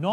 9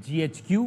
GHQ,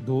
2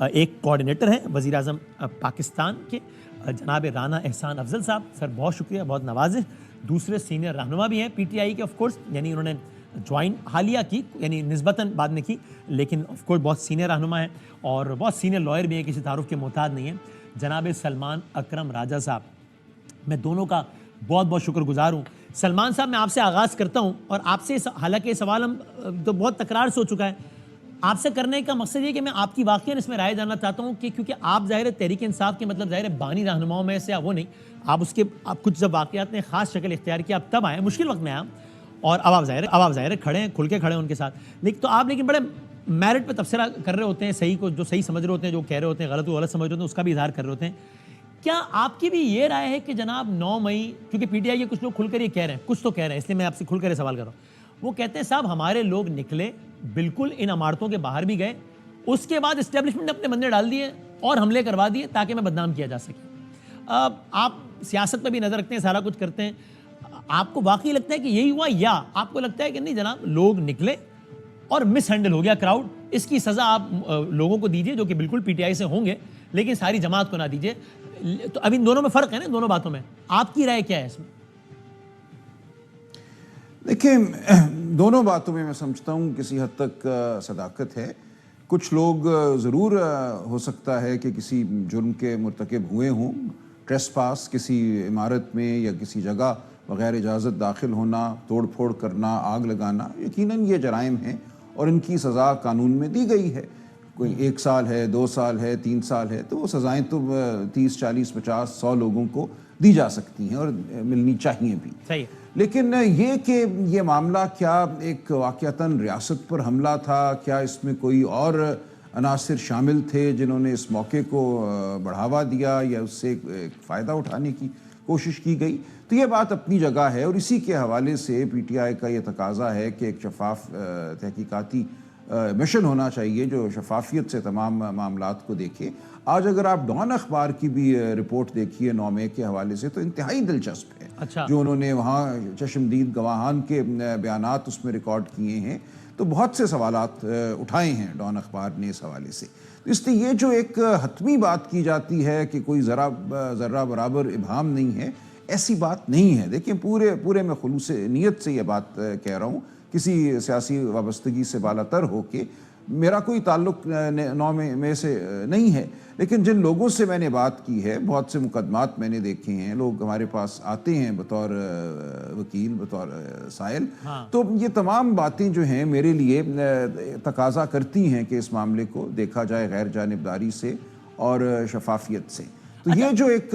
ایک coordinator ہیں وزیر اعظم پاکستان کے جناب رانا احسان افضل صاحب، سر بہت شکریہ، بہت نوازش. دوسرے سینئر رہنما بھی ہیں پی ٹی آئی کے آف کورس، یعنی انہوں نے جوائن حالیہ کی، یعنی نسبتاً بعد میں کی، لیکن آف کورس بہت سینئر رہنما ہیں اور بہت سینئر لائر بھی ہیں، کسی تعارف کے محتاج نہیں ہیں. جناب سلمان اکرم راجہ صاحب، میں دونوں کا بہت بہت شکر گزار ہوں. سلمان صاحب، میں آپ سے آغاز کرتا ہوں اور آپ سے حالانکہ یہ سوال ہم تو بہت تکرار سے ہو چکا ہے، آپ سے کرنے کا مقصد یہ کہ میں آپ کی واقعاً اس میں رائے جاننا چاہتا ہوں کہ کیونکہ آپ ظاہر تحریک انصاف کے مطلب ظاہر بانی رہنماؤں میں سے وہ نہیں، آپ کچھ جب واقعات نے خاص شکل اختیار کیا آپ تب آئے، مشکل وقت میں آئے، اور اب آپ ظاہر کھڑے ہیں، کھل کے کھڑے ہیں ان کے ساتھ. لیکن بڑے میرٹ پہ تبصرہ کر رہے ہوتے ہیں، صحیح کو جو صحیح سمجھ رہے ہوتے ہیں، جو کہہ رہے ہوتے ہیں غلط کو غلط سمجھ رہے ہوتے ہیں، اس کا بھی اظہار کر رہے ہوتے ہیں. کیا آپ کی بھی یہ رائے ہے کہ جناب 9 مئی، کیونکہ پی ٹی آئی کے کچھ لوگ کھل کر یہ کہہ رہے ہیں، کچھ تو کہہ رہے ہیں، اس لیے میں آپ سے کھل کر یہ سوال کر رہا ہوں، وہ کہتے ہیں صاحب ہمارے لوگ نکلے، بالکل ان عمارتوں کے باہر بھی گئے، اس کے بعد اسٹیبلشمنٹ نے اپنے بندے ڈال دیے اور حملے کروا دیے تاکہ میں بدنام کیا جا سکے. آپ سیاست پہ بھی نظر رکھتے ہیں، سارا کچھ کرتے ہیں، آپ کو واقعی لگتا ہے کہ یہی ہوا یا آپ کو لگتا ہے کہ نہیں جناب لوگ نکلے اور مس ہینڈل ہو گیا کراؤڈ، اس کی سزا آپ لوگوں کو دیجئے جو کہ بالکل پی ٹی آئی سے ہوں گے لیکن ساری جماعت کو نہ دیجئے؟ تو اب ان دونوں میں فرق ہے نا، دونوں باتوں میں آپ کی رائے کیا ہے اس میں؟ دیکھیں، دونوں باتوں میں سمجھتا ہوں کسی حد تک صداقت ہے. کچھ لوگ ضرور ہو سکتا ہے کہ کسی جرم کے مرتکب ہوئے ہوں، ٹریس پاس، کسی عمارت میں یا کسی جگہ بغیر اجازت داخل ہونا، توڑ پھوڑ کرنا، آگ لگانا، یقیناً یہ جرائم ہیں اور ان کی سزا قانون میں دی گئی ہے. کوئی 1 سال ہے، 2 سال ہے، 3 سال ہے، تو وہ سزائیں تو 30، 40، 50، 100 لوگوں کو دی جا سکتی ہیں اور ملنی چاہیے بھی. صحیح. لیکن یہ کہ یہ معاملہ کیا ایک واقعتاً ریاست پر حملہ تھا، کیا اس میں کوئی اور عناصر شامل تھے جنہوں نے اس موقع کو بڑھاوا دیا یا اس سے ایک فائدہ اٹھانے کی کوشش کی گئی، تو یہ بات اپنی جگہ ہے. اور اسی کے حوالے سے پی ٹی آئی کا یہ تقاضا ہے کہ ایک شفاف تحقیقاتی مشن ہونا چاہیے جو شفافیت سے تمام معاملات کو دیکھے. آج اگر آپ ڈان اخبار کی بھی رپورٹ دیکھیے 9 مئی کے حوالے سے تو انتہائی دلچسپ ہے. اچھا. جو انہوں نے وہاں چشمدید گواہان کے بیانات اس میں ریکارڈ کیے ہیں، تو بہت سے سوالات اٹھائے ہیں ڈان اخبار نے اس حوالے سے. اس لیے یہ جو ایک حتمی بات کی جاتی ہے کہ کوئی ذرہ برابر ابہام نہیں ہے، ایسی بات نہیں ہے. دیکھیں، پورے میں خلوص نیت سے یہ بات کہہ رہا ہوں، کسی سیاسی وابستگی سے بالاتر ہو کے. میرا کوئی تعلق 9 مئی سے نہیں ہے، لیکن جن لوگوں سے میں نے بات کی ہے، بہت سے مقدمات میں نے دیکھے ہیں، لوگ ہمارے پاس آتے ہیں بطور وکیل، بطور سائل، تو یہ تمام باتیں جو ہیں میرے لیے تقاضا کرتی ہیں کہ اس معاملے کو دیکھا جائے غیر جانبداری سے اور شفافیت سے. تو یہ جو ایک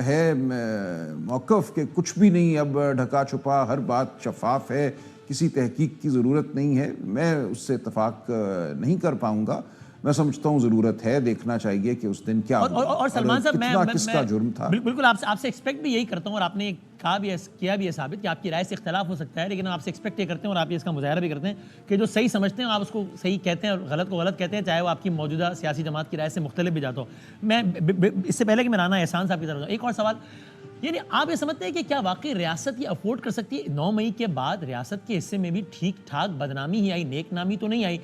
ہے موقف کہ کچھ بھی نہیں اب ڈھکا چھپا، ہر بات شفاف ہے، کسی تحقیق کی ضرورت نہیں ہے، میں اس سے اتفاق نہیں کر پاؤں گا. میں سمجھتا ہوں ضرورت ہے، دیکھنا چاہیے کہ اس دن کیا ہوا اور سلمان صاحب، کتنا کس کا جرم تھا. بالکل آپ سے ایکسپیکٹ بھی یہی کرتا ہوں، اور آپ نے کیا بھی ہے ثابت کہ آپ کی رائے سے اختلاف ہو سکتا ہے، لیکن آپ سے ایکسپیکٹ یہ کرتے ہیں اور آپ یہ اس کا مظاہرہ بھی کرتے ہیں کہ جو صحیح سمجھتے ہیں آپ اس کو صحیح کہتے ہیں اور غلط کو غلط کہتے ہیں، چاہے وہ آپ کی موجودہ سیاسی جماعت کی رائے سے مختلف بھی جاتا ہو. میں اس سے پہلے کہ میں رانا احسان صاحب کی طرف ایک اور سوال، یعنی آپ یہ سمجھتے ہیں کہ کیا واقعی ریاست یہ افورڈ کر سکتی ہے 9 مئی کے بعد ریاست کے حصے میں بھی ٹھیک ٹھاک بدنامی ہی آئی، نیک نامی تو نہیں آئی؟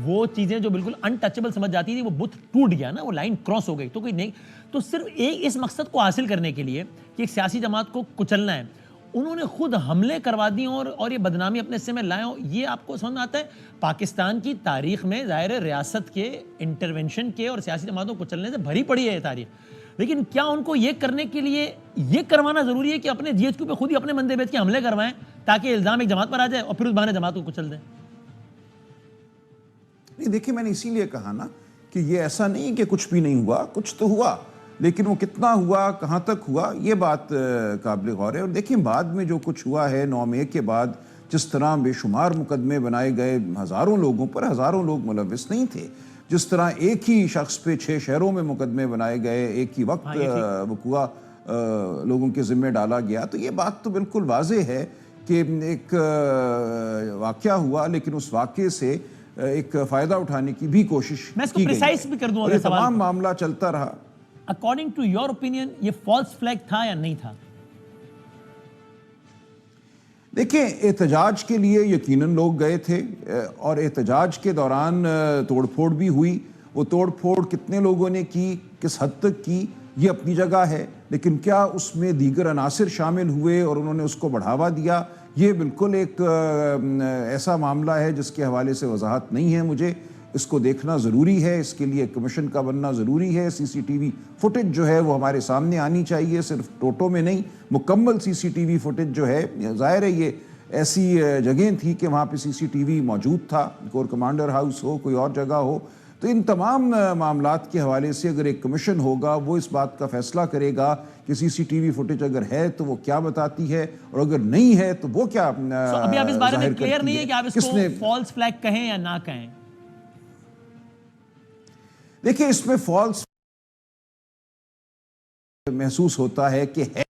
وہ چیزیں جو بالکل انٹچبل سمجھ جاتی تھی وہ بت ٹوٹ گیا نا، وہ لائن کراس ہو گئی، تو کوئی نہیں، تو صرف اس مقصد کو حاصل کرنے کے لیے کہ ایک سیاسی جماعت کو کچلنا ہے، انہوں نے خود حملے کروا دی اور یہ بدنامی اپنے حصے میں لائے ہوں. یہ آپ کو سمجھ میں آتا ہے؟ پاکستان کی تاریخ میں ظاہر ریاست کے انٹرونشن کے اور سیاسی جماعتوں کو کچلنے سے بھری پڑی ہے یہ تاریخ، لیکن کیا ان کو یہ کرنے کے لیے یہ کروانا ضروری ہے کہ اپنے جی ایچ کیو پہ خود ہی اپنے بندے بیچ کے حملے کروائیں تاکہ الزام ایک جماعت پر آ جائے اور پھر اس بہانے جماعت کو کچل دیں؟ نہیں، دیکھیں، میں نے اسی لیے کہا نا کہ یہ ایسا نہیں کہ کچھ بھی نہیں ہوا، کچھ تو ہوا، لیکن وہ کتنا ہوا، کہاں تک ہوا، یہ بات قابل غور ہے. اور دیکھیں بعد میں جو کچھ ہوا ہے 9 مئی کے بعد، جس طرح بے شمار مقدمے بنائے گئے ہزاروں لوگوں پر، ہزاروں لوگ ملوث نہیں تھے، جس طرح ایک ہی شخص پہ 6 شہروں میں مقدمے بنائے گئے، ایک ہی وقت وقوع لوگوں کے ذمہ ڈالا گیا، تو یہ بات تو بالکل واضح ہے کہ ایک واقعہ ہوا لیکن اس واقعے سے ایک فائدہ اٹھانے کی بھی کوشش میں اس کو کی گئی پریسائز بھی کر دوں اور اگر یہ سوال تمام معاملہ چلتا رہا. اکارڈنگ ٹو یور اوپینین یہ فالس فلیگ تھا یا نہیں تھا؟ دیکھیں، احتجاج کے لیے یقیناً لوگ گئے تھے اور احتجاج کے دوران توڑ پھوڑ بھی ہوئی وہ توڑ پھوڑ کتنے لوگوں نے کی, کس حد تک کی, یہ اپنی جگہ ہے, لیکن کیا اس میں دیگر عناصر شامل ہوئے اور انہوں نے اس کو بڑھاوا دیا, یہ بالکل ایک ایسا معاملہ ہے جس کے حوالے سے وضاحت نہیں ہے مجھے. اس کو دیکھنا ضروری ہے, اس کے لیے کمیشن کا بننا ضروری ہے. سی سی ٹی وی فوٹیج جو ہے وہ ہمارے سامنے آنی چاہیے, صرف ٹوٹو میں نہیں, مکمل سی سی ٹی وی فوٹیج جو ہے. ظاہر ہے یہ ایسی جگہیں تھی کہ وہاں پہ سی سی ٹی وی موجود تھا, کور کمانڈر ہاؤس ہو, کوئی اور جگہ ہو. تو ان تمام معاملات کے حوالے سے اگر ایک کمیشن ہوگا وہ اس بات کا فیصلہ کرے گا کہ سی سی ٹی وی فوٹیج اگر ہے تو وہ کیا بتاتی ہے, اور اگر نہیں ہے تو وہ کیا ابھی آپ اس بارے میں کلیئر نہیں ہے کہ آپ اس کو نے فالس فلیگ کہیں یا نہ کہیں. دیکھیں اس میں فالس محسوس ہوتا ہے کہ ہے,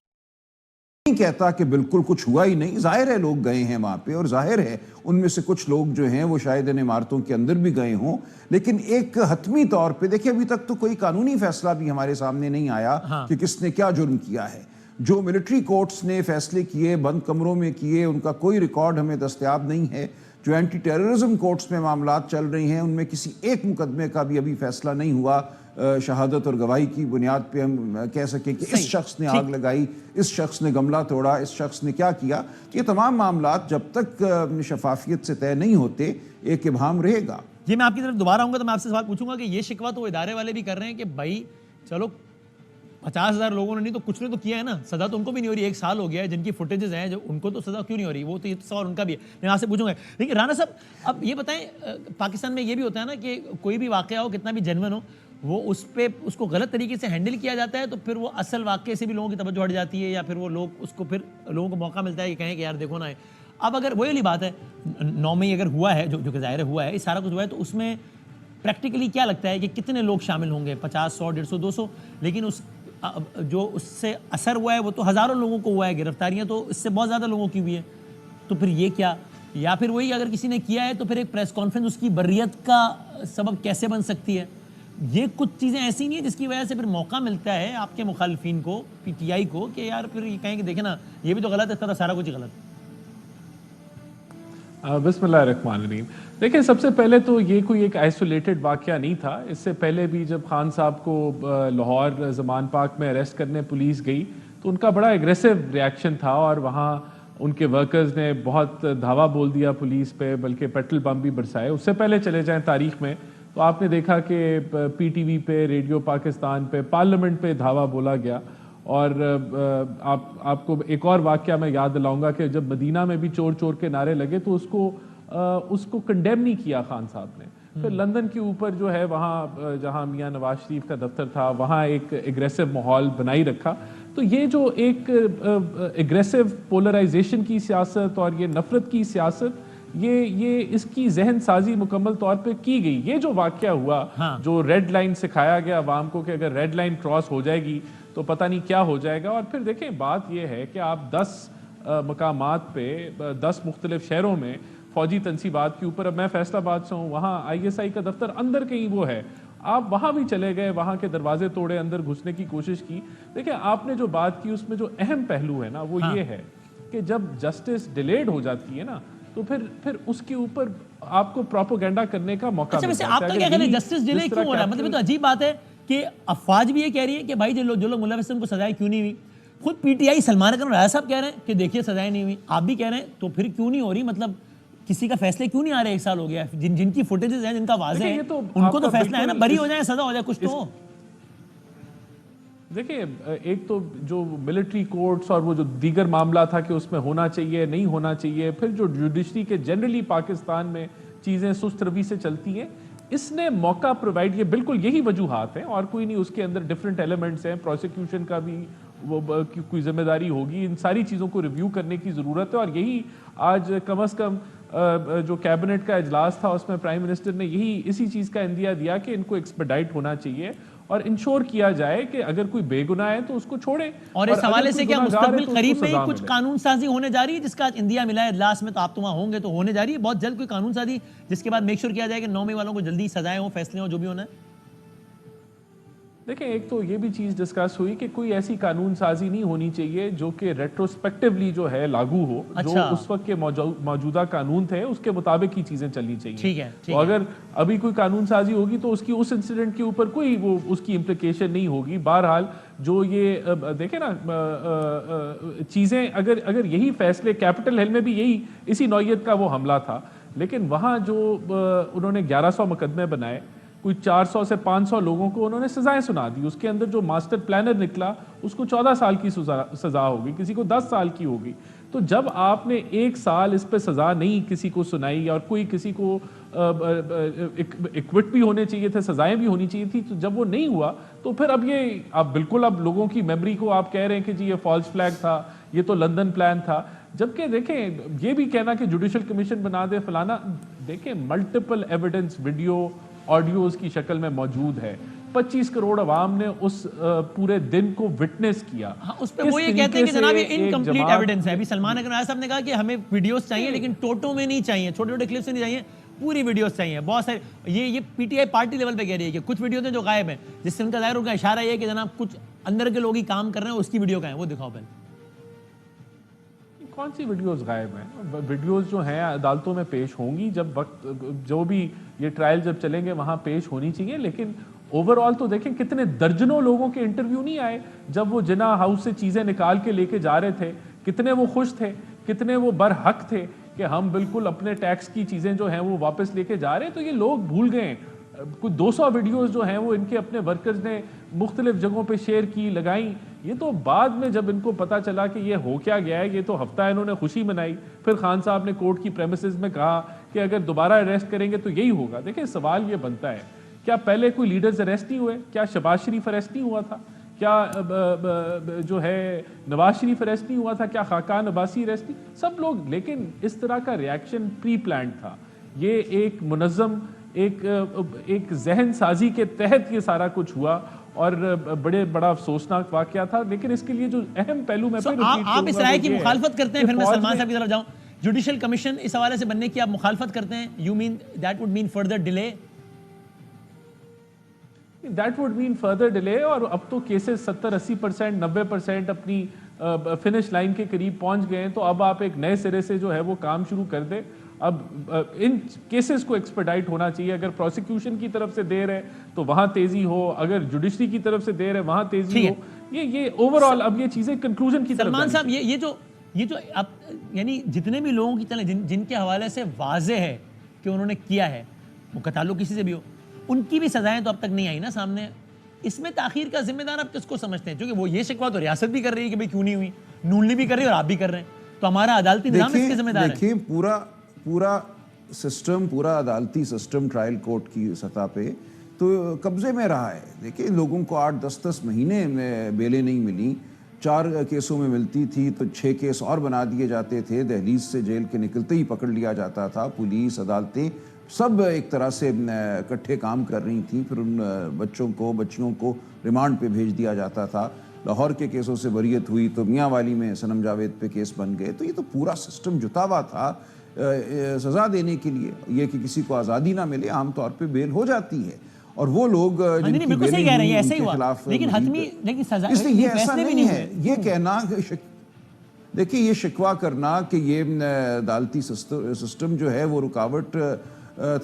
نہیں کہتا کہ بالکل کچھ ہوا ہی نہیں. ظاہر ہے لوگ گئے ہیں وہاں پہ, اور ظاہر ہے ان میں سے کچھ لوگ جو ہیں وہ شاید ان عمارتوں کے اندر بھی گئے ہوں, لیکن ایک حتمی طور پہ دیکھیں ابھی تک تو کوئی قانونی فیصلہ بھی ہمارے سامنے نہیں آیا کہ کس نے کیا جرم کیا ہے. جو ملٹری کورٹس نے فیصلے کیے بند کمروں میں کیے, ان کا کوئی ریکارڈ ہمیں دستیاب نہیں ہے. جو اینٹی ٹیررزم کورٹس میں معاملات چل رہی ہیں ان میں کسی ایک مقدمے کا بھی ابھی فیصلہ نہیں ہوا. شہادت اور گواہی کی بنیاد پہ ہم کہہ سکیں کہ اس شخص نے آگ لگائی, اس شخص نے گملہ توڑا, اس شخص نے کیا کیا. یہ تمام معاملات جب تک شفافیت سے طے نہیں ہوتے ایک ابہام رہے گا. یہ میں آپ کی طرف دوبارہ آؤں گا تو میں آپ سے سوال پوچھوں گا کہ یہ شکوہ تو وہ ادارے والے بھی کر رہے ہیں کہ بھائی چلو 50,000 لوگوں نے نہیں تو کچھ نے تو کیا ہے نا, سزا تو ان کو بھی نہیں ہو رہی. 1 سال ہو گیا ہے, جن کی فوٹیجز ہیں جو ان کو تو سزا کیوں نہیں ہو رہی, وہ تو یہ سوال ان کا بھی ہے. میں آپ سے پوچھوں گا. لیکن رانا صاحب اب یہ بتائیں, پاکستان میں یہ بھی ہوتا ہے نا کہ کوئی بھی واقعہ ہو کتنا بھی جنون ہو, وہ اس کو غلط طریقے سے ہینڈل کیا جاتا ہے تو پھر وہ اصل واقعے سے بھی لوگوں کی توجہ ہٹ جاتی ہے, یا پھر وہ لوگ اس کو پھر لوگوں کو موقع ملتا ہے کہ کہیں کہ یار دیکھو نا. اب اگر وہی والی بات ہے 9 مئی اگر ہوا ہے, جو کہ ظاہر ہوا ہے, یہ سارا کچھ ہوا ہے, تو اس میں پریکٹیکلی کیا لگتا ہے کہ کتنے لوگ شامل ہوں گے؟ 50, 100, 150, 200. لیکن جو اس سے اثر ہوا ہے وہ تو ہزاروں لوگوں کو ہوا ہے, گرفتاریاں تو اس سے بہت زیادہ لوگوں کی ہوئی ہیں. تو پھر یہ کیا, یا پھر وہی اگر کسی نے کیا ہے تو پھر ایک پریس کانفرنس اس کی بریت کا سبب کیسے بن سکتی ہے؟ یہ کچھ چیزیں ایسی نہیں ہیں جس کی وجہ سے پھر موقع ملتا ہے آپ کے مخالفین کو, پی ٹی آئی کو, کہ یار پھر یہ کہیں کہ دیکھیں نا یہ بھی تو غلط ہے, اس کا تو سارا کچھ ہی غلط ہے. بسم اللہ الرحمن الرحیم. دیکھیں سب سے پہلے تو یہ کوئی ایک آئسولیٹڈ واقعہ نہیں تھا. اس سے پہلے بھی جب خان صاحب کو لاہور زمان پاک میں اریسٹ کرنے پولیس گئی تو ان کا بڑا ایگریسو ریاکشن تھا, اور وہاں ان کے ورکرز نے بہت دھاوا بول دیا پولیس پہ, بلکہ پیٹرول بم بھی برسائے. اس سے پہلے چلے جائیں تاریخ میں تو آپ نے دیکھا کہ پی ٹی وی پہ, ریڈیو پاکستان پہ, پارلیمنٹ پہ دھاوا بولا گیا. اور آپ کو ایک اور واقعہ میں یاد دلاؤں گا کہ جب مدینہ میں بھی چور چور کے نعرے لگے تو اس کو کنڈیم نہیں کیا خان صاحب نے. پھر لندن کے اوپر جو ہے وہاں جہاں میاں نواز شریف کا دفتر تھا وہاں ایک ایگریسو ماحول بنائی رکھا. تو یہ جو ایک ایگریسو پولرائزیشن کی سیاست اور یہ نفرت کی سیاست, یہ اس کی ذہن سازی مکمل طور پہ کی گئی. یہ جو واقعہ ہوا, جو ریڈ لائن سکھایا گیا عوام کو کہ اگر ریڈ لائن کراس ہو جائے گی تو پتہ نہیں کیا ہو جائے گا. اور پھر دیکھیں بات یہ ہے کہ آپ 10 مقامات پہ 10 مختلف شہروں میں فوجی تنصیبات کے اوپر, اب میں فیصل آباد سے ہوں, وہاں آئی ایس آئی کا دفتر اندر کہیں وہ ہے, آپ وہاں بھی چلے گئے, وہاں کے دروازے توڑے, اندر گھسنے کی کوشش کی. دیکھیں آپ نے جو بات کی اس میں جو اہم پہلو ہے نا وہ یہ ہے کہ جب جسٹس ڈیلیڈ ہو جاتی ہے نا تو پھر اس کے اوپر آپ کو پروپیگنڈا کرنے کا موقع ملتا ہے. اچھا ویسے آپ کا کیا کہنا ہے جسٹس ڈیلے کیوں ہو رہا ہے؟ مطلب یہ تو عجیب بات ہے کہ افواج بھی یہ کہہ رہی ہے کہ بھائی جو لوگ ملا وسلم کو سزائیں کیوں نہیں ہوئی, خود پی ٹی آئی سلمان اکرم راجہ صاحب کہہ رہے ہیں کہ دیکھیے سزائیں نہیں ہوئی, آپ بھی کہہ رہے ہیں, تو پھر کیوں نہیں ہو رہی؟ مطلب کسی کا فیصلے کیوں نہیں آ رہے؟ 1 سال ہو گیا ہے, جن کی فوٹیجز ہیں, جن کا واضح ہے, ان کو تو فیصلہ ہے نا, بری ہو جائیں, سزا ہو جائے, کچھ تو. دیکھیں ایک تو جو ملٹری کورٹس اور وہ جو دیگر معاملہ تھا کہ اس میں ہونا چاہیے نہیں ہونا چاہیے, پھر جو جوڈیشری کے جنرلی پاکستان میں چیزیں سست روی سے چلتی ہیں, اس نے موقع پرووائڈ, یہ بالکل یہی وجوہات ہیں اور کوئی نہیں. اس کے اندر ڈفرینٹ ایلیمنٹس ہیں, پروسیکیوشن کا بھی وہ کوئی ذمہ داری ہوگی, ان ساری چیزوں کو ریویو کرنے کی ضرورت ہے. اور یہی آج کم از کم جو کیبنٹ کا اجلاس تھا اس میں پرائم منسٹر نے اسی چیز کا اندیا دیا کہ ان کو ایکسپیڈائٹ ہونا چاہیے اور انشور کیا جائے کہ اگر کوئی بے گناہ ہے تو اس کو چھوڑے. اور اس حوالے سے کیا مستقبل قریب میں ہی کچھ قانون سازی ہونے جا رہی ہے جس کا اندیا ملا ہے اجلاس میں؟ تو آپ تو وہاں ہوں گے, تو ہونے جا رہی ہے بہت جلد کوئی قانون سازی جس کے بعد میک شور کیا جائے کہ 9 مئی والوں کو جلدی سزائیں ہوں, فیصلے ہوں, جو بھی ہونا ہے؟ دیکھیں ایک تو یہ بھی چیز ڈسکس ہوئی کہ کوئی ایسی قانون سازی نہیں ہونی چاہیے جو کہ ریٹروسپیکٹیولی جو ہے لاگو ہو, جو اس وقت کے موجودہ قانون تھے اس کے مطابق ہی چیزیں چلنی چاہیے. تو اگر ابھی کوئی قانون سازی ہوگی تو اس کی اس انسیڈنٹ کے اوپر کوئی وہ اس کی امپلیکیشن نہیں ہوگی. بہرحال جو یہ دیکھیں نا چیزیں اگر یہی فیصلے کیپٹل ہل میں بھی یہی اسی نوعیت کا وہ حملہ تھا, لیکن وہاں جو انہوں نے 1100 مقدمے بنائے, کوئی 400 سے 500 لوگوں کو انہوں نے سزائیں سنا دی. اس کے اندر جو ماسٹر پلانر نکلا اس کو 14 سال کی سزا ہوگی, کسی کو 10 سال کی ہوگی. تو جب آپ نے 1 سال اس پہ سزا نہیں کسی کو سنائی اور کوئی کسی کو ایکوٹ بھی ہونے چاہیے تھے, سزائیں بھی ہونی چاہیے تھی, تو جب وہ نہیں ہوا تو پھر اب یہ آپ بالکل اب لوگوں کی میموری کو آپ کہہ رہے ہیں کہ جی یہ فالس فلیگ تھا, یہ تو لندن پلان تھا. جبکہ دیکھیں یہ بھی کہنا کہ جوڈیشل کمیشن بنا دے فلانا, دیکھیں ملٹیپل ایویڈنس ویڈیو آڈیوز کی شکل میں موجود ہے. 25 کروڑ عوام نے اس پورے دن کو وٹنس کیا. اس پہ وہ یہ کہتے ہیں کہ جناب یہ انکمپلیٹ ایویڈنس ہے. ابھی سلمان اکرم صاحب نے کہا کہ ہمیں ویڈیوز چاہیے لیکن ٹوٹو میں نہیں چاہیے, چھوٹے چھوٹے کلپس نہیں چاہیے, پوری ویڈیوز چاہیے. بہت سارے یہ P T I party level پہ کہہ رہی ہے کہ کچھ ویڈیوز ہیں جو غائب ہیں, جس سے ان کا ظاہر ان کا اشارہ یہ ہے کہ جناب کچھ اندر کے لوگ ہی کام کر رہے ہیں, اس کی ویڈیو کا ہے وہ دکھاؤ پہلے. کون سی ویڈیوز غائب ہیں؟ ویڈیوز جو ہیں عدالتوں میں پیش ہوں گی, جب وقت جو بھی یہ ٹرائل جب چلیں گے وہاں پیش ہونی چاہیے. لیکن اوور آل تو دیکھیں کتنے درجنوں لوگوں کے انٹرویو نہیں آئے جب وہ جنا ہاؤس سے چیزیں نکال کے لے کے جا رہے تھے, کتنے وہ خوش تھے, کتنے وہ برحق تھے کہ ہم بالکل اپنے ٹیکس کی چیزیں جو ہیں وہ واپس لے کے جا رہے ہیں. تو یہ لوگ بھول گئے ہیں. کچھ 200 ویڈیوز جو ہیں وہ ان کے اپنے ورکرز نے مختلف جگہوں پہ شیئر کی, لگائیں. یہ تو بعد میں جب ان کو پتا چلا کہ یہ ہو کیا گیا ہے, یہ تو ہفتہ انہوں نے خوشی منائی. پھر خان صاحب نے کورٹ کی پریمیسز میں کہا کہ اگر دوبارہ اریسٹ کریں گے تو یہی ہوگا. دیکھیں سوال یہ بنتا ہے, کیا پہلے کوئی لیڈرز اریسٹ نہیں ہوئے؟ کیا شہباز شریف اریسٹ نہیں ہوا تھا؟ کیا جو ہے نواز شریف اریسٹ نہیں ہوا تھا؟ کیا خاقان عباسی اریسٹ نہیں؟ سب لوگ. لیکن اس طرح کا ریاکشن پری پلانڈ تھا. یہ ایک منظم ایک ذہن سازی کے تحت یہ سارا کچھ ہوا اور بڑا افسوسناک واقعہ تھا. لیکن اس کے لیے جو اہم پہلو میں آپ اس رائے کی مخالفت کرتے ہیں, پھر میں سلمان صاحب کی طرف جاؤں. جوڈیشل کمیشن اس حوالے سے بننے کی آپ مخالفت کرتے ہیں؟ You mean that would mean further delay? That would mean further delay. اور اب تو کیسز 70-80% 90% اپنی فنش لائن کے قریب پہنچ گئے ہیں. تو اب آپ ایک نئے سرے سے جو ہے وہ کام شروع کر دیں. اب ان کیسز کو ایکسپیڈائٹ ہونا چاہیے. اگر پروسیکیوشن کی طرف سے دیر ہے تو وہاں تیزی ہو, اگر جوڈیشری کی طرف سے دیر ہے وہاں تیزی ہو. یہ اوور آل اب یہ چیزیں کنکلوژن کی طرف. سلمان صاحب یہ جو اب یعنی جتنے بھی لوگوں کی چلیں جن کے حوالے سے واضح ہے کہ انہوں نے کیا ہے, وہ کا تعلق کسی سے بھی ہو, ان کی بھی سزائیں تو اب تک نہیں آئی نا سامنے. اس میں تاخیر کا ذمہ دار آپ کس کو سمجھتے ہیں؟ کیونکہ وہ یہ شکوہ تو ریاست بھی کر رہی ہے کہ بھئی کیوں نہیں ہوئی, نون لیگ بھی کر رہی ہے اور آپ بھی کر رہے ہیں. تو ہمارا عدالتی نظام اس کے ذمہ دار ہے. دیکھیں پورا سسٹم, پورا عدالتی سسٹم ٹرائل کورٹ کی سطح پہ تو قبضے میں رہا ہے. دیکھیں لوگوں کو 8-10 مہینے میں بیلیں نہیں ملی, 4 کیسوں میں ملتی تھی تو 6 کیس اور بنا دیے جاتے تھے. دہلیز سے جیل کے نکلتے ہی پکڑ لیا جاتا تھا. پولیس, عدالتیں سب ایک طرح سے اکٹھے کام کر رہی تھیں. پھر ان بچیوں کو ریمانڈ پہ بھیج دیا جاتا تھا. لاہور کے کیسوں سے بریت ہوئی تو میاں والی میں صنم جاوید پہ کیس بن گئے. تو یہ تو پورا سسٹم جتا ہوا تھا سزا دینے کے لیے. یہ کہ کسی کو آزادی نہ ملے, عام طور پہ بیل ہو جاتی ہے. اور وہ لوگ جن کی بیلیں ہوئی ان کے خلاف, لیکن سزا اس لیے یہ ایسا نہیں ہے. یہ کہنا, دیکھیں یہ شکوہ کرنا کہ یہ عدالتی سسٹم جو ہے وہ رکاوٹ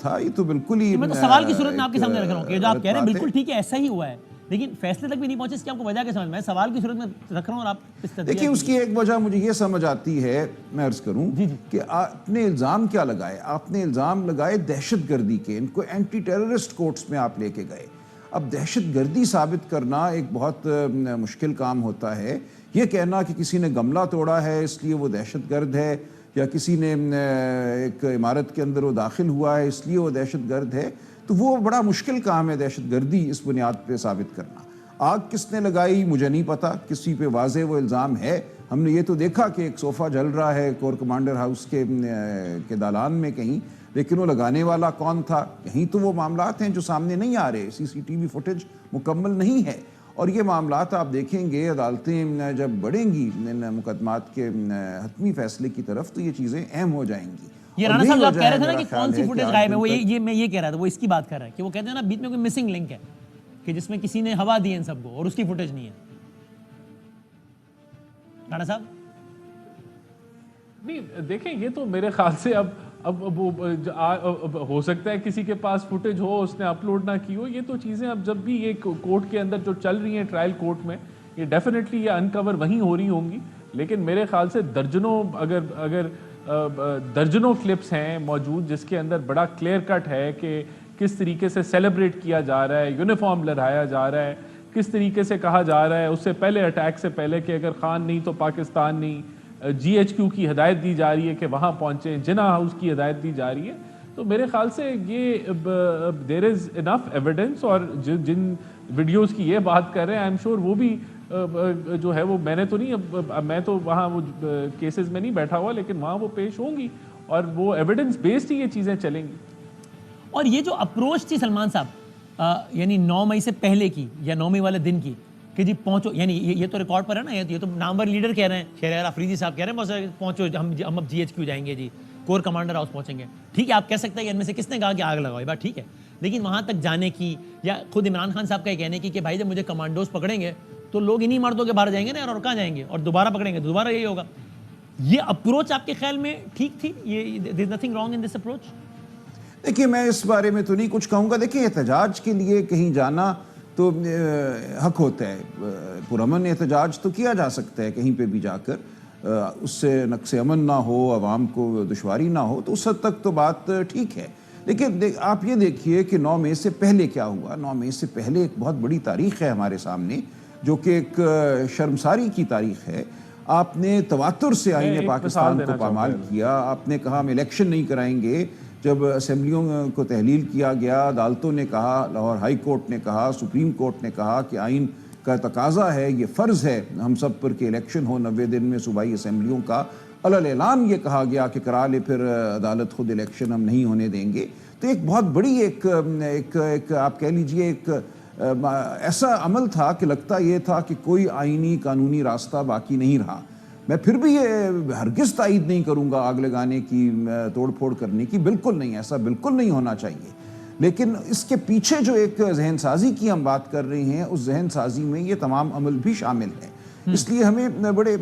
تھا, یہ تو بالکل ہی میں تو سوال کی صورت میں آپ کے سامنے رکھ رہا ہوں کہ جو آپ کہہ رہے ہیں بالکل ٹھیک ہے, ایسا ہی ہوا ہے, لیکن فیصلے تک بھی نہیں پہنچے. اس کی آپ کو وجہ کے سمجھ میں سوال کی صورت میں رکھ رہا ہوں اور آپ دیکھیں اس کی ایک وجہ مجھے یہ سمجھ آتی ہے, میں عرض کروں کہ آپ نے الزام کیا لگائے. آپ نے الزام لگائے دہشت گردی کے. ان کو اینٹی ٹیررسٹ کورٹس میں آپ لے کے گئے. اب دہشت گردی ثابت کرنا ایک بہت مشکل کام ہوتا ہے. یہ کہنا کہ کسی نے گملہ توڑا ہے اس لیے وہ دہشت گرد ہے, یا کسی نے ایک عمارت کے اندر وہ داخل ہوا ہے اس لیے وہ دہشت گرد ہے, تو وہ بڑا مشکل کام ہے دہشت گردی اس بنیاد پہ ثابت کرنا. آگ کس نے لگائی مجھے نہیں پتا, کسی پہ واضح وہ الزام ہے. ہم نے یہ تو دیکھا کہ ایک صوفہ جل رہا ہے کور کمانڈر ہاؤس کے دالان میں کہیں, لیکن وہ لگانے والا کون تھا, کہیں تو وہ معاملات ہیں جو سامنے نہیں آ رہے. CCTV فوٹیج مکمل نہیں ہے. اور یہ معاملات آپ دیکھیں گے عدالتیں جب بڑھیں گی ان مقدمات کے حتمی فیصلے کی طرف تو یہ چیزیں اہم ہو جائیں گی. یہ رانا صاحب آپ کہہ رہے تھے نا کہ کون سی فوٹیج غائب ہے, وہ یہ میں یہ کہہ رہا تھا, وہ اس کی بات کر رہا ہے کہ وہ کہتے ہیں نا بیچ میں کوئی مسنگ لنک ہے. کہ جس میں کسی نے ہوا دی ہے ان سب کو اور اس کی فوٹیج نہیں ہے. رانا صاحب نہیں دیکھیں یہ تو میرے خیال سے اب ہو سکتا ہے کسی کے پاس فوٹیج ہو اس نے اپلوڈ نہ کی ہو. یہ تو چیزیں اب جب بھی یہ کورٹ کے اندر جو چل رہی ہیں ٹرائل کورٹ میں یہ ڈیفینیٹلی یہ انکور وہیں ہو رہی ہوں گی. لیکن میرے خیال سے اگر درجنوں کلپس ہیں موجود جس کے اندر بڑا کلیئر کٹ ہے کہ کس طریقے سے سیلیبریٹ کیا جا رہا ہے, یونیفارم لہرایا جا رہا ہے, کس طریقے سے کہا جا رہا ہے اس سے پہلے اٹیک سے پہلے کہ اگر خان نہیں تو پاکستان نہیں, جی ایچ کیو کی ہدایت دی جا رہی ہے کہ وہاں پہنچیں, جنا ہاؤس کی ہدایت دی جا رہی ہے. تو میرے خیال سے یہ دیر از انف ایویڈنس, اور جن ویڈیوز کی یہ بات کر رہے ہیں آئی ایم شیور وہ بھی جو ہے وہ میں نے تو نہیں, میں تو وہاں وہ کیسز میں نہیں بیٹھا ہوا, لیکن وہاں وہ پیش ہوں گی اور وہ ایویڈنس بیسڈ ہی یہ چیزیں چلیں گی. اور یہ جو اپروچ تھی سلمان صاحب یعنی 9 مئی سے پہلے کی یا 9 مئی والے دن کی کہ جی پہنچو, یعنی یہ تو ریکارڈ پر ہے نا, یہ تو نامور لیڈر کہہ رہے ہیں, شہریار آفریدی صاحب کہہ رہے ہیں بس پہنچو, ہم اب جی ایچ کیو جائیں گے, جی کور کمانڈر ہاؤس پہنچیں گے. ٹھیک ہے آپ کہہ سکتے ہیں کہ ان میں سے کس نے کہا کہ آگ لگاؤ, یہ بات ٹھیک ہے, لیکن وہاں تک جانے کی یا خود عمران خان صاحب کا یہ کہنے کی کہ بھائی جب مجھے کمانڈوز پکڑیں گے تو لوگ انہی مردوں کے باہر جائیں گے نا, اور کہاں جائیں گے, اور دوبارہ پکڑیں گے دوبارہ یہی ہوگا. یہ اپروچ آپ کے خیال میں ٹھیک تھی؟ یہ there is nothing wrong in this approach? دیکھیے میں اس بارے میں تو نہیں کچھ کہوں گا. دیکھیے احتجاج کے لیے کہیں جانا تو حق ہوتا ہے, پرامن احتجاج تو کیا جا سکتا ہے کہیں پہ بھی جا کر, اس سے نقص امن نہ ہو, عوام کو دشواری نہ ہو, تو اس حد تک تو بات ٹھیک ہے. لیکن آپ یہ دیکھیے کہ 9 مئی سے پہلے کیا ہوا. 9 مئی سے پہلے ایک بہت بڑی تاریخ ہے ہمارے سامنے جو کہ ایک شرمساری کی تاریخ ہے. آپ نے تواتر سے آئین پاکستان کو پامال کیا. آپ نے کہا ہم الیکشن نہیں کرائیں گے. جب اسمبلیوں کو تحلیل کیا گیا, عدالتوں نے کہا, لاہور ہائی کورٹ نے کہا, سپریم کورٹ نے کہا کہ آئین کا تقاضا ہے, یہ فرض ہے ہم سب پر کہ الیکشن ہو 90 دن میں صوبائی اسمبلیوں کا. علل اعلان یہ کہا گیا کہ کرا لے پھر عدالت خود الیکشن ہم نہیں ہونے دیں گے. تو ایک بہت بڑی ایک آپ کہہ لیجئے ایک ایسا عمل تھا کہ لگتا یہ تھا کہ کوئی آئینی قانونی راستہ باقی نہیں رہا. میں پھر بھی یہ ہرگز تائید نہیں کروں گا آگ لگانے کی, توڑ پھوڑ کرنے کی, بالکل نہیں, ایسا بالکل نہیں ہونا چاہیے. لیکن اس کے پیچھے جو ایک ذہن سازی کی ہم بات کر رہے ہیں, اس ذہن سازی میں یہ تمام عمل بھی شامل ہے. اس لیے ہمیں بڑے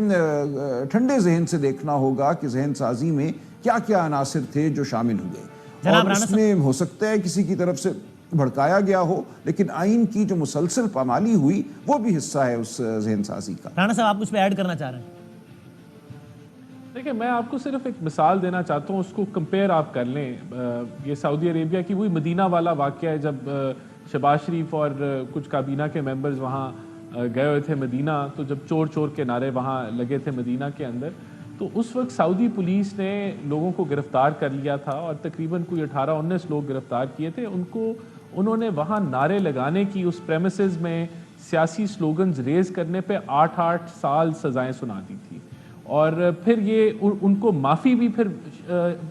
ٹھنڈے ذہن سے دیکھنا ہوگا کہ ذہن سازی میں کیا کیا عناصر تھے جو شامل ہوئے, اور اس میں ہو سکتا ہے کسی کی طرف سے بھڑکایا گیا ہو, لیکن آئین کی جو مسلسل پامالی ہوئی وہ بھی حصہ ہے اس ذہن سازی کا. رانا صاحب آپ اس پہ ایڈ کرنا چاہ رہے ہیں؟ دیکھیں میں آپ کو صرف ایک مثال دینا چاہتا ہوں, اس کو کمپیئر آپ کر لیں. یہ سعودی عربیہ کی وہی مدینہ والا واقعہ ہے جب شہباز شریف اور کچھ کابینہ کے ممبرز وہاں گئے ہوئے تھے مدینہ, تو جب چور چور کے نعرے وہاں لگے تھے مدینہ کے اندر, تو اس وقت سعودی پولیس نے لوگوں کو گرفتار کر لیا تھا اور تقریباً کوئی 18-19 لوگ گرفتار کیے تھے. انہوں نے وہاں نعرے لگانے کی اس پریمیسز میں سیاسی سلوگنز ریز کرنے پہ 8 سال سزائیں سنا دی تھی. اور پھر یہ ان کو معافی بھی پھر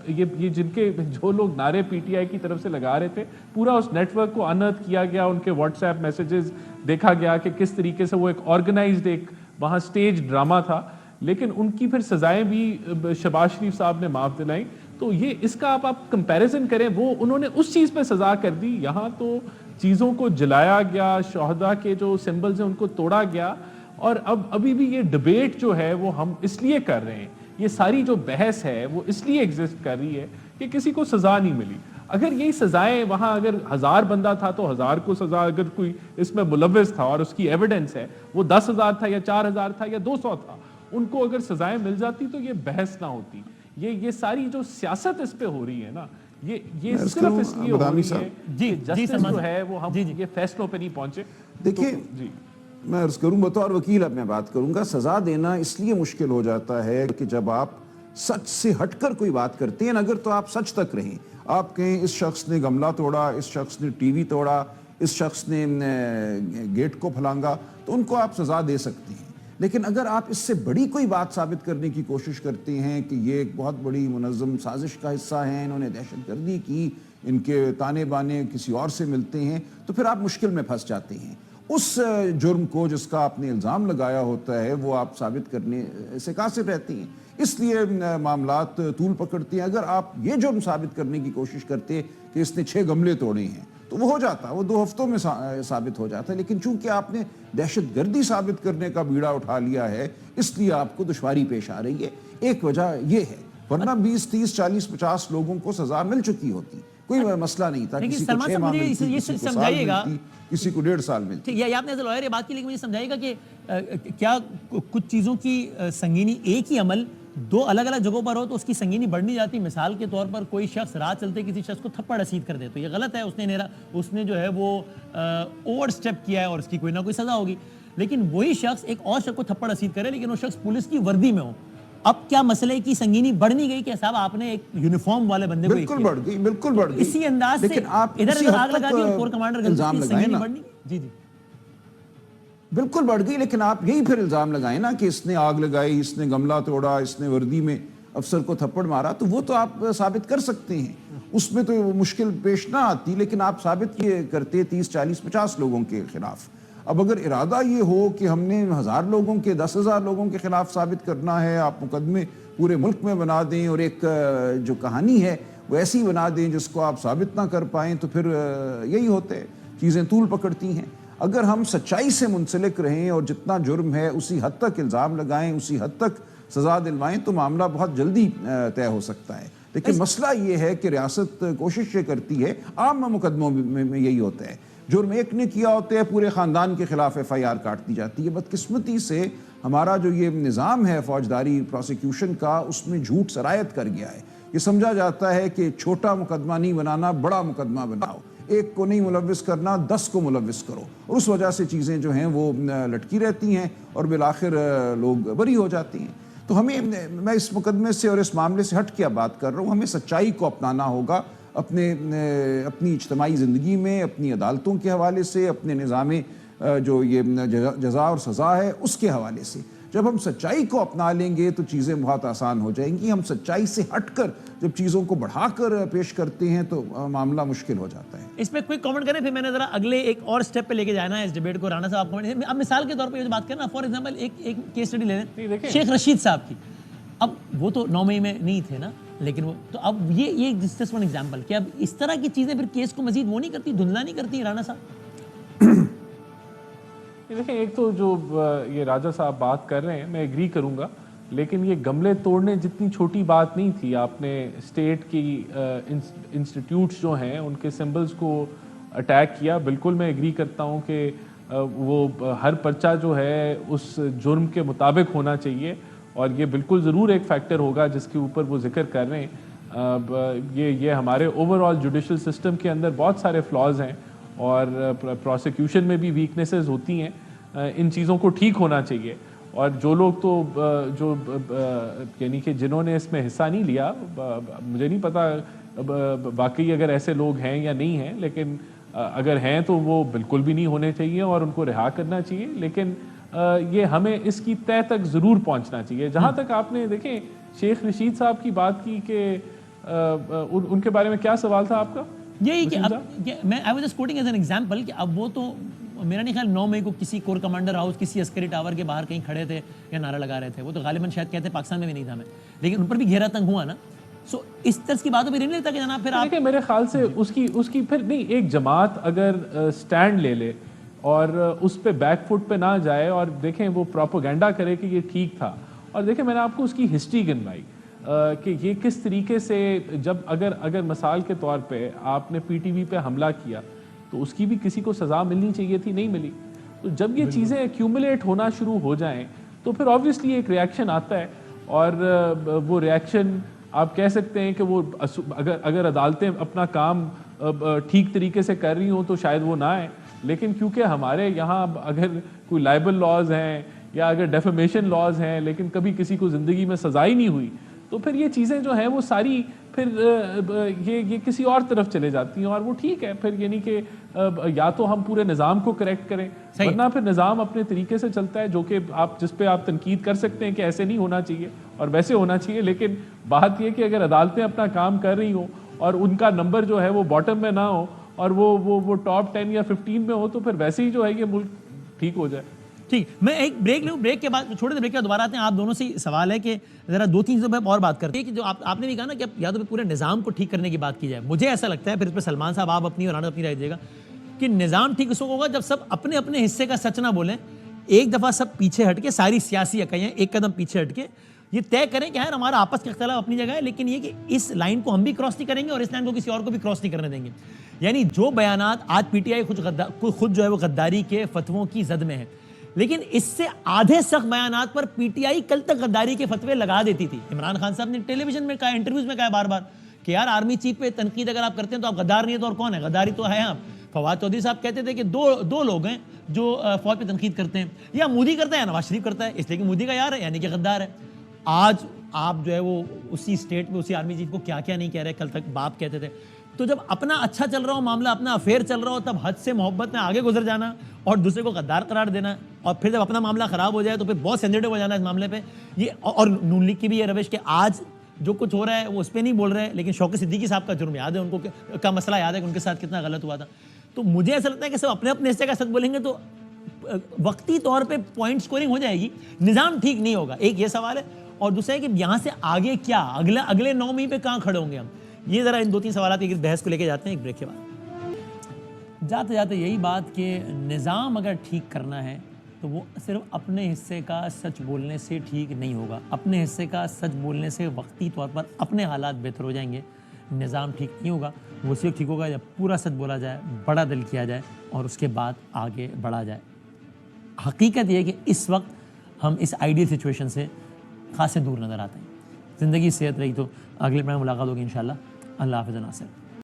یہ جن کے جو لوگ نعرے پی ٹی آئی کی طرف سے لگا رہے تھے, پورا اس نیٹ ورک کو انرتھ کیا گیا, ان کے واٹس ایپ میسیجز دیکھا گیا کہ کس طریقے سے وہ ایک آرگنائزڈ ایک وہاں سٹیج ڈرامہ تھا, لیکن ان کی پھر سزائیں بھی شہباز شریف صاحب نے معاف دلائیں. تو یہ اس کا آپ کمپیریزن کریں, وہ انہوں نے اس چیز پہ سزا کر دی, یہاں تو چیزوں کو جلایا گیا, شہداء کے جو سمبلز ہیں ان کو توڑا گیا. اور ابھی بھی یہ ڈبیٹ جو ہے وہ ہم اس لیے کر رہے ہیں, یہ ساری جو بحث ہے وہ اس لیے ایگزسٹ کر رہی ہے کہ کسی کو سزا نہیں ملی. اگر یہی سزائیں وہاں اگر 1000 بندہ تھا تو 1000 کو سزا, اگر کوئی اس میں ملوث تھا اور اس کی ایویڈنس ہے, وہ 10,000 تھا یا 4,000 تھا یا 200 تھا, ان کو اگر سزائیں مل جاتی تو یہ بحث نہ ہوتی. یہ ساری جو سیاست اس پہ ہو رہی ہے نا, یہ صرف اس لیے ہو رہی ہے کہ جسٹس جو ہے وہ ہم یہ فیصلوں پہ نہیں پہنچے. دیکھیے میں عرض کروں, بطور وکیل اب میں بات کروں گا, سزا دینا اس لیے مشکل ہو جاتا ہے کہ جب آپ سچ سے ہٹ کر کوئی بات کرتے ہیں, اگر تو آپ سچ تک رہیں, آپ کہیں اس شخص نے گملہ توڑا, اس شخص نے ٹی وی توڑا, اس شخص نے گیٹ کو پھلانگا, تو ان کو آپ سزا دے سکتے ہیں. لیکن اگر آپ اس سے بڑی کوئی بات ثابت کرنے کی کوشش کرتے ہیں کہ یہ ایک بہت بڑی منظم سازش کا حصہ ہیں, انہوں نے دہشت گردی کی, ان کے تانے بانے کسی اور سے ملتے ہیں, تو پھر آپ مشکل میں پھنس جاتے ہیں. اس جرم کو جس کا آپ نے الزام لگایا ہوتا ہے وہ آپ ثابت کرنے سے قاصر رہتے ہیں, اس لیے معاملات طول پکڑتے ہیں. اگر آپ یہ جرم ثابت کرنے کی کوشش کرتے کہ اس نے 6 گملے توڑے ہیں, تو وہ ہو جاتا, وہ 2 ہفتوں میں ثابت ہو جاتا ہے. لیکن چونکہ آپ نے دہشت گردی ثابت کرنے کا بیڑا اٹھا لیا ہے, اس لیے آپ کو دشواری پیش آ رہی ہے. ایک وجہ یہ ہے, ورنہ 20, 30, 40, 50 لوگوں کو سزا مل چکی ہوتی, کوئی مسئلہ نہیں تھا. کسی کو 6 ماہ ملتی, کسی کو سال ملتی, کسی کو 1.5 سال ملتی. یہ آپ نے ایز اے لائر یہ بات کی, لیکن مجھے سمجھائیے گا کہ کیا کچھ چیزوں کی سنگینی ایک ہی عمل 2 الگ الگ جگہوں پر ہو تو اس کی سنگینی بڑھ نہیں جاتی؟ مثال کے طور پر کوئی شخص راہ چلتے کسی شخص کو تھپڑ رسید کر دے تو یہ غلط ہے, اس نے جو ہے وہ اوور سٹیپ کیا ہے اور اس کی کوئی نہ کوئی سزا ہوگی. لیکن وہی شخص ایک اور شخص کو تھپڑ رسید کرے لیکن وہ شخص پولیس کی وردی میں ہو, اب کیا مسئلے کی سنگینی بڑھ نہیں گئی کہ صاحب آپ نے ایک یونیفارم والے بندے کو بالکل بڑھ گئی, بالکل بڑھ گئی. اسی انداز سے لیکن آپ ادھر اسی ادھر حد آگ لگا تک دی اور کور کمانڈر الزام لگائیں نا. بڑھنی. جی جی بالکل بڑھ گئی, لیکن آپ یہی پھر الزام لگائیں نا کہ اس نے آگ لگائی, اس نے گملہ توڑا, اس نے وردی میں افسر کو تھپڑ مارا, تو وہ تو آپ ثابت کر سکتے ہیں, اس میں تو مشکل پیش نہ آتی. لیکن آپ ثابت یہ کرتے 30, 40, 50 لوگوں کے خلاف. اب اگر ارادہ یہ ہو کہ ہم نے 1000 لوگوں کے 10,000 لوگوں کے خلاف ثابت کرنا ہے, آپ مقدمے پورے ملک میں بنا دیں اور ایک جو کہانی ہے وہ ایسی بنا دیں جس کو آپ ثابت نہ کر پائیں, تو پھر یہی ہوتے ہیں, چیزیں طول پکڑتی ہیں. اگر ہم سچائی سے منسلک رہیں اور جتنا جرم ہے اسی حد تک الزام لگائیں, اسی حد تک سزا دلوائیں, تو معاملہ بہت جلدی طے ہو سکتا ہے. لیکن مسئلہ یہ ہے کہ ریاست کوشش یہ کرتی ہے, عام مقدموں میں یہی ہوتا ہے, جرم ایک نے کیا ہوتا ہے پورے خاندان کے خلاف FIR کاٹ دی جاتی ہے. بدقسمتی سے ہمارا جو یہ نظام ہے فوجداری پروسیکیوشن کا, اس میں جھوٹ سرایت کر گیا ہے. یہ سمجھا جاتا ہے کہ چھوٹا مقدمہ نہیں بنانا, بڑا مقدمہ بناؤ, ایک کو نہیں ملوث کرنا 10 کو ملوث کرو, اور اس وجہ سے چیزیں جو ہیں وہ لٹکی رہتی ہیں اور بالآخر لوگ بری ہو جاتی ہیں. تو ہمیں, میں اس مقدمے سے اور اس معاملے سے ہٹ کے بات کر رہا ہوں, ہمیں سچائی کو اپنانا ہوگا اپنی اجتماعی زندگی میں, اپنی عدالتوں کے حوالے سے, اپنے نظام جو یہ جزا اور سزا ہے اس کے حوالے سے. جب ہم سچائی کو اپنا لیں گے تو چیزیں بہت آسان ہو جائیں گی. ہم سچائی سے ہٹ کر جب چیزوں کو بڑھا کر پیش کرتے ہیں تو معاملہ مشکل ہو جاتا ہے. اس میں کوئی کامنٹ کریں, پھر میں نے ذرا اگلے ایک اور سٹیپ پہ لے کے جانا ہے اس ڈیبیٹ کو. رانا صاحب آپ اب مثال کے طور پہ یہ بات کرنا, فار ایگزامپل ایک کیس اسٹڈی لے لیں شیخ رشید صاحب کی. اب وہ تو 9 مئی میں نہیں تھے نا, لیکن وہ تو اب یہ جسٹ ون ایگزامپل کہ اب اس طرح کی چیزیں پھر کیس کو مزید وہ نہیں کرتی, دھندلا نہیں کرتی رانا صاحب؟ دیکھیں, ایک تو جو یہ راجہ صاحب بات کر رہے ہیں میں ایگری کروں گا, لیکن یہ گملے توڑنے جتنی چھوٹی بات نہیں تھی. آپ نے اسٹیٹ کی انسٹیٹیوٹس جو ہیں ان کے سمبلز کو اٹیک کیا. بالکل میں ایگری کرتا ہوں کہ وہ ہر پرچہ جو ہے اس جرم کے مطابق ہونا چاہیے, اور یہ بالکل ضرور ایک فیکٹر ہوگا جس کے اوپر وہ ذکر کر رہے ہیں. یہ ہمارے اوور آل جوڈیشل سسٹم کے اندر بہت سارے فلاز ہیں اور پروسیکیوشن میں بھی ویکنیسز ہوتی ہیں. ان چیزوں کو ٹھیک ہونا چاہیے, اور جو لوگ تو جو یعنی کہ جنہوں نے اس میں حصہ نہیں لیا, مجھے نہیں پتا واقعی اگر ایسے لوگ ہیں یا نہیں ہیں, لیکن اگر ہیں تو وہ بالکل بھی نہیں ہونے چاہیے اور ان کو رہا کرنا چاہیے. لیکن یہ ہمیں اس کی تہ تک ضرور پہنچنا چاہیے. جہاں تک آپ نے دیکھیں شیخ رشید صاحب کی بات کی کہ ان کے بارے میں کیا سوال تھا آپ کا؟ یہی کہ میں I was just quoting as an example کہ اب وہ تو میرا نہیں خیال 9 مئی کو کسی کور کمانڈر ہاؤس کسی عسکری ٹاور کے باہر کہیں کھڑے تھے یا نعرہ لگا رہے تھے. وہ تو غالباً شاید کہتے ہیں پاکستان میں بھی نہیں تھا میں, لیکن ان پر بھی گھیرا تنگ ہوا نا. سو اس طرح کی باتوں پہ نہیں لگتا کہ جناب پھر آپ دیکھیں میرے خیال سے اس کی پھر نہیں, ایک جماعت اگر سٹینڈ لے لے اور اس پہ بیک فٹ پہ نہ جائے اور دیکھیں وہ پروپیگنڈا کرے کہ یہ ٹھیک تھا. اور دیکھیں میں نے آپ کو اس کی ہسٹری گنوائی کہ یہ کس طریقے سے, جب اگر مثال کے طور پہ آپ نے PTV پہ حملہ کیا تو اس کی بھی کسی کو سزا ملنی چاہیے تھی, نہیں ملی. تو جب یہ چیزیں ایکیومولیٹ ہونا شروع ہو جائیں تو پھر آبویسلی ایک ریاکشن آتا ہے, اور وہ ریاکشن آپ کہہ سکتے ہیں کہ وہ اگر عدالتیں اپنا کام ٹھیک طریقے سے کر رہی ہوں تو شاید وہ نہ آئیں. لیکن کیونکہ ہمارے یہاں اگر کوئی لائبل لاز ہیں یا اگر ڈیفیمیشن لاز ہیں لیکن کبھی کسی کو زندگی میں سزا ہی نہیں ہوئی, تو پھر یہ چیزیں جو ہیں وہ ساری پھر یہ کسی اور طرف چلے جاتی ہیں. اور وہ ٹھیک ہے پھر, یعنی کہ یا تو ہم پورے نظام کو کریکٹ کریں, ورنہ پھر نظام اپنے طریقے سے چلتا ہے جو کہ جس پہ آپ تنقید کر سکتے ہیں کہ ایسے نہیں ہونا چاہیے اور ویسے ہونا چاہیے. لیکن بات یہ کہ اگر عدالتیں اپنا کام کر رہی ہوں اور ان کا نمبر جو ہے وہ باٹم میں نہ ہو اور وہ ٹاپ 10 یا 15 میں ہو, تو پھر ویسے ہی جو ہے یہ ملک ٹھیک ہو جائے. ٹھیک، میں ایک بریک لوں، بریک کے بعد چھوٹے سے بریک کے بعد دوبارہ آتے ہیں. آپ دونوں سے سوال ہے کہ ذرا 2-3 چیزوں پہ اور بات کرتے ہیں کہ جو آپ نے بھی کہا نا کہ یا تو پورے نظام کو ٹھیک کرنے کی بات کی جائے. مجھے ایسا لگتا ہے، پھر اس پہ سلمان صاحب آپ اپنی اور رانت اپنی رائے دیجیے گا، کہ نظام ٹھیک اس وقت ہوگا جب سب اپنے اپنے حصے کا سچ نہ بولیں، ایک دفعہ سب پیچھے ہٹ کے، ساری سیاسی اکائیاں ایک قدم پیچھے ہٹ کے یہ طے کریں کہ یار ہمارا آپس کا اختلاف اپنی جگہ ہے، لیکن یہ کہ اس لائن کو ہم بھی کراس نہیں کریں گے اور اس لائن کو کسی اور کو بھی کراس نہیں کرنے دیں گے. یعنی جو بیانات آج پی ٹی آئی خود جو ہے وہ غداری کے فتووں کی زد میں ہے، لیکن اس سے آدھے سخت بیانات پر پی ٹی آئی کل تک غداری کے فتوے لگا دیتی تھی. عمران خان صاحب نے ٹیلی ویژن میں کہا، انٹرویوز میں کہا بار بار کہ یار آرمی چیف پہ تنقید اگر آپ کرتے ہیں تو آپ غدار نہیں ہے تو اور کون ہے؟ غداری تو ہے آپ. فواد چودھری صاحب کہتے تھے کہ دو لوگ ہیں جو فوج پہ تنقید کرتے ہیں، یا مودی کرتا ہے یا نواز شریف کرتا ہے، اس لیے کہ مودی کا یار ہے یعنی کہ غدار ہے. آج آپ جو ہے وہ اسی اسٹیٹ میں اسی آرمی چیف کو کیا کیا نہیں کہہ رہے، کل تک باپ کہتے تھے. تو جب اپنا اچھا چل رہا ہو معاملہ، اپنا افیئر چل رہا ہو، تب حد سے محبت میں آگے گزر جانا اور دوسرے کو غدار قرار دینا، اور پھر جب اپنا معاملہ خراب ہو جائے تو پھر بہت سینسیٹیو ہو جانا اس معاملے پہ. یہ اور نون لیگ کی بھی یہ روش کہ آج جو کچھ ہو رہا ہے وہ اس پہ نہیں بول رہے، لیکن شوکت صدیقی صاحب کا جرم یاد ہے، ان کو کا مسئلہ یاد ہے کہ ان کے ساتھ کتنا غلط ہوا تھا. تو مجھے ایسا لگتا ہے کہ سب اپنے اپنے حصے کا سچ بولیں گے تو وقتی طور پہ پوائنٹ سکورنگ ہو جائے گی، نظام ٹھیک نہیں ہوگا. ایک یہ سوال ہے، اور دوسرا ہے کہ یہاں سے آگے کیا، اگلے 9 مئی پہ کہاں کھڑے ہوں گے ہم. یہ ذرا ان 2-3 سوالات کی بحث کو لے کے جاتے ہیں ایک بریک کے بعد. جاتے جاتے یہی بات کہ نظام اگر ٹھیک کرنا ہے تو وہ صرف اپنے حصے کا سچ بولنے سے ٹھیک نہیں ہوگا. اپنے حصے کا سچ بولنے سے وقتی طور پر اپنے حالات بہتر ہو جائیں گے، نظام ٹھیک نہیں ہوگا. وہ صرف ٹھیک ہوگا جب پورا سچ بولا جائے، بڑا دل کیا جائے اور اس کے بعد آگے بڑھا جائے. حقیقت یہ ہے کہ اس وقت ہم اس آئیڈیل سچویشن سے خاصے دور نظر آتے ہیں. زندگی صحت رہی تو اگلے پروگرام میں ملاقات ہوگی انشاءاللہ. اللہ حافظ ناصر.